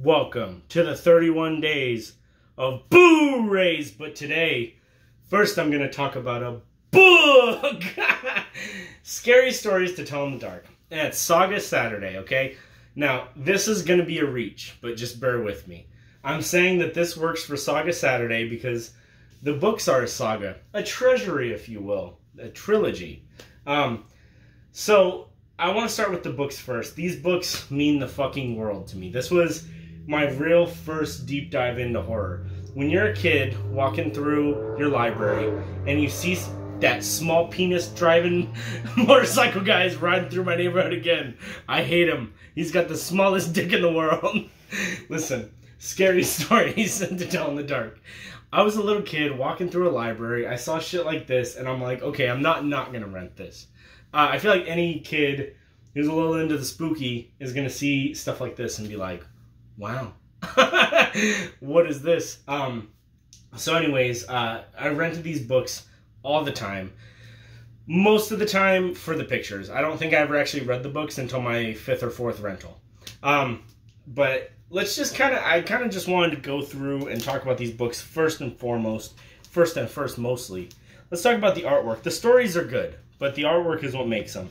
Welcome to the 31 days of Boo-Rays. But today, first I'm going to talk about a book. Scary stories to tell in the dark. And it's Saga Saturday, okay? Now, this is going to be a reach, but just bear with me. I'm saying that this works for Saga Saturday because the books are a saga. A treasury, if you will. A trilogy. So, I want to start with the books first. These books mean the fucking world to me. This was my real first deep dive into horror. When you're a kid walking through your library and you see that small penis driving motorcycle guys riding through my neighborhood again, I hate him. He's got the smallest dick in the world. Listen, scary stories to tell in the dark. I was a little kid walking through a library. I saw shit like this and I'm like, okay, I'm not gonna rent this. I feel like any kid who's a little into the spooky is gonna see stuff like this and be like, wow. What is this? So anyways, I rented these books all the time. Most of the time for the pictures. I don't think I ever actually read the books until my 5th or 4th rental. But let's just I kind of just wanted to go through and talk about these books first and first mostly. Let's talk about the artwork. The stories are good, but the artwork is what makes them.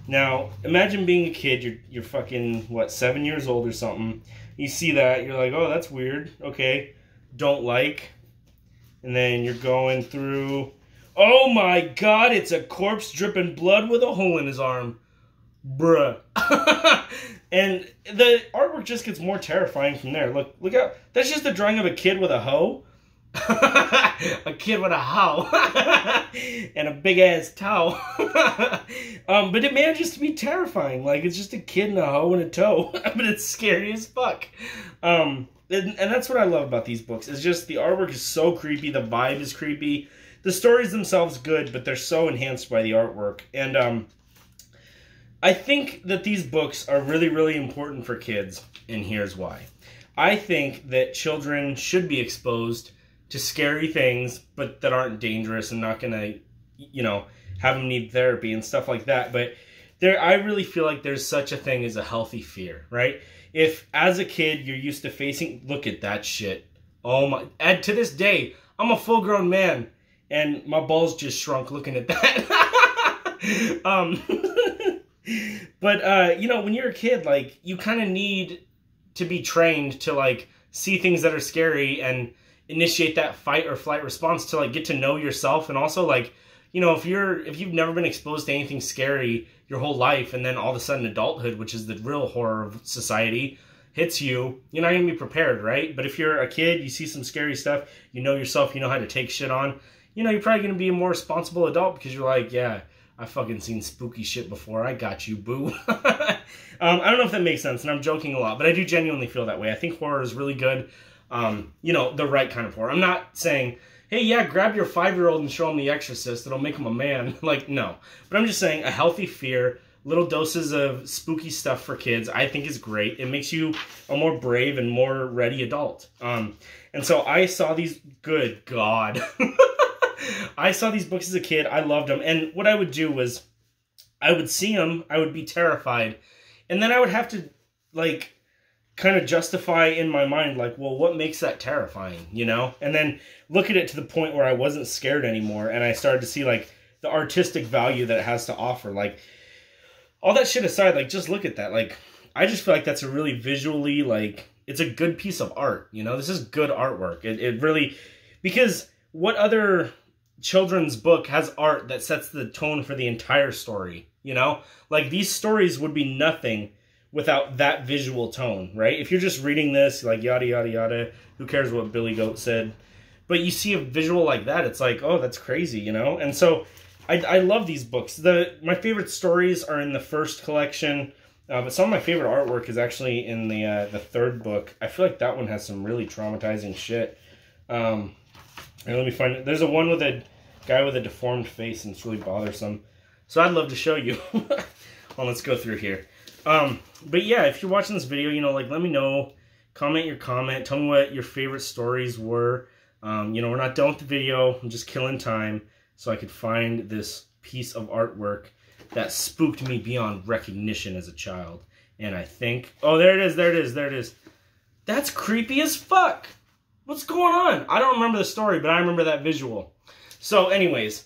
Now, imagine being a kid, you're fucking, what, 7 years old or something. You see that, you're like, oh, that's weird. Okay, don't like. And then you're going through, oh my god, it's a corpse dripping blood with a hole in his arm. Bruh. And the artwork just gets more terrifying from there. Look out, that's just a drawing of a kid with a hoe. A kid with a hoe and a big ass toe. But it manages to be terrifying. Like, it's just a kid and a hoe and a toe. But it's scary as fuck. And that's what I love about these books. It's just the artwork is so creepy. The vibe is creepy. The stories themselves good, but they're so enhanced by the artwork. And I think that these books are really, really important for kids. And here's why. I think that children should be exposed to scary things, but that aren't dangerous and not gonna, have them need therapy and stuff like that. But I really feel like there's such a thing as a healthy fear, right? If as a kid you're used to facing, look at that shit. Oh my! And to this day, I'm a full-grown man, and my balls just shrunk looking at that. But when you're a kid, like, you kind of need to be trained to like see things that are scary and initiate that fight or flight response to like get to know yourself. And also, like, if you've never been exposed to anything scary your whole life, and then all of a sudden adulthood, which is the real horror of society, hits you, you're not gonna be prepared, right? But if you're a kid, you see some scary stuff, you know yourself, you know how to take shit on, you're probably gonna be a more responsible adult because you're like, yeah, I've fucking seen spooky shit before. I got you, boo. I don't know if that makes sense, and I'm joking a lot, but I do genuinely feel that way. I think horror is really good. The right kind of horror. I'm not saying, hey, yeah, grab your 5-year-old and show him The Exorcist. It'll make him a man. Like, no. But I'm just saying a healthy fear, little doses of spooky stuff for kids, I think is great. It makes you a more brave and more ready adult. And so I saw these, good God. I saw these books as a kid. I loved them. And what I would do was I would see them. I would be terrified. And then I would have to, like, kind of justify in my mind, like, well, what makes that terrifying, And then look at it to the point where I wasn't scared anymore, and I started to see, like, the artistic value that it has to offer. Like, all that shit aside, like, just look at that. Like, I just feel like that's a really visually, like, it's a good piece of art, This is good artwork. It really, because what other children's book has art that sets the tone for the entire story, Like, these stories would be nothing without that visual tone, right? If you're just reading this, like, yada, yada, yada, who cares what Billy Goat said? But you see a visual like that, it's like, oh, that's crazy, And so I love these books. My favorite stories are in the first collection, but some of my favorite artwork is actually in the 3rd book. I feel like that one has some really traumatizing shit. And let me find it. There's a one with a guy with a deformed face, and it's really bothersome. So I'd love to show you. Well, let's go through here. But yeah, if you're watching this video, let me know, comment your comment, tell me what your favorite stories were. We're not done with the video, I'm just killing time so I could find this piece of artwork that spooked me beyond recognition as a child. And I think, oh, there it is. That's creepy as fuck. What's going on? I don't remember the story, but I remember that visual. So anyways,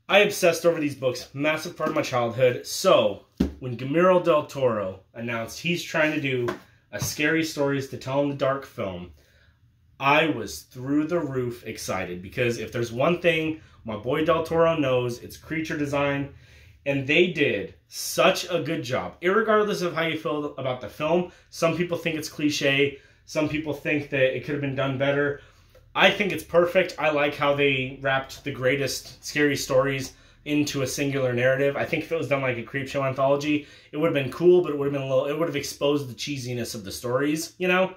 I obsessed over these books. Massive part of my childhood. So when Guillermo del Toro announced he's trying to do a Scary Stories to Tell in the Dark film, I was through the roof excited, because if there's one thing my boy Del Toro knows, it's creature design, and they did such a good job. Irregardless of how you feel about the film, some people think it's cliche, some people think that it could have been done better. I think it's perfect. I like how they wrapped the greatest scary stories into a singular narrative. I think if it was done like a Creepshow anthology, it would have been cool, but it would have been it would have exposed the cheesiness of the stories, you know?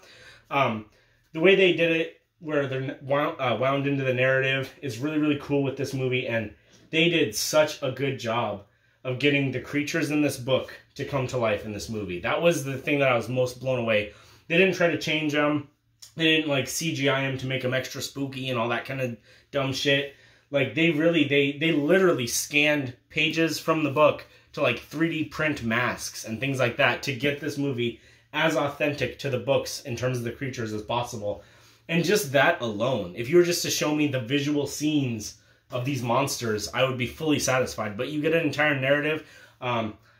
The way they did it, where they're wound into the narrative, is really, really cool with this movie, and they did such a good job of getting the creatures in this book to come to life in this movie. That was the thing that I was most blown away. They didn't try to change them. They didn't like CGI them to make them extra spooky and all that kind of dumb shit. Like they literally scanned pages from the book to like 3D print masks and things like that to get this movie as authentic to the books in terms of the creatures as possible. And just that alone, if you were just to show me the visual scenes of these monsters, I would be fully satisfied. But you get an entire narrative.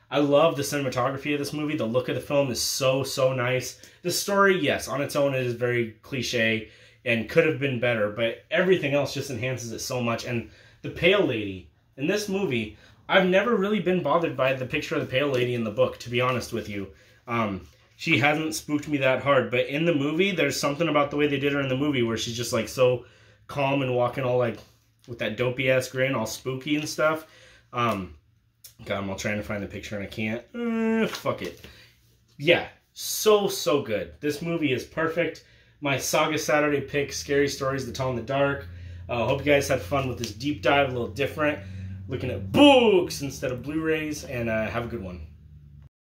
I love the cinematography of this movie. The look of the film is so, so nice. The story, yes, on its own it is very cliche and could have been better, but everything else just enhances it so much. And the Pale Lady in this movie, I've never really been bothered by the picture of the Pale Lady in the book, to be honest with you. She hasn't spooked me that hard, but in the movie, there's something about the way they did her in the movie where she's just like so calm and walking all like with that dopey ass grin, all spooky and stuff. God, I'm all trying to find the picture and I can't. Fuck it. Yeah, so, so good. This movie is perfect. My Saga Saturday pick, Scary Stories to Tell in the Dark. Hope you guys had fun with this deep dive, a little different. Looking at books instead of Blu-rays, and have a good one.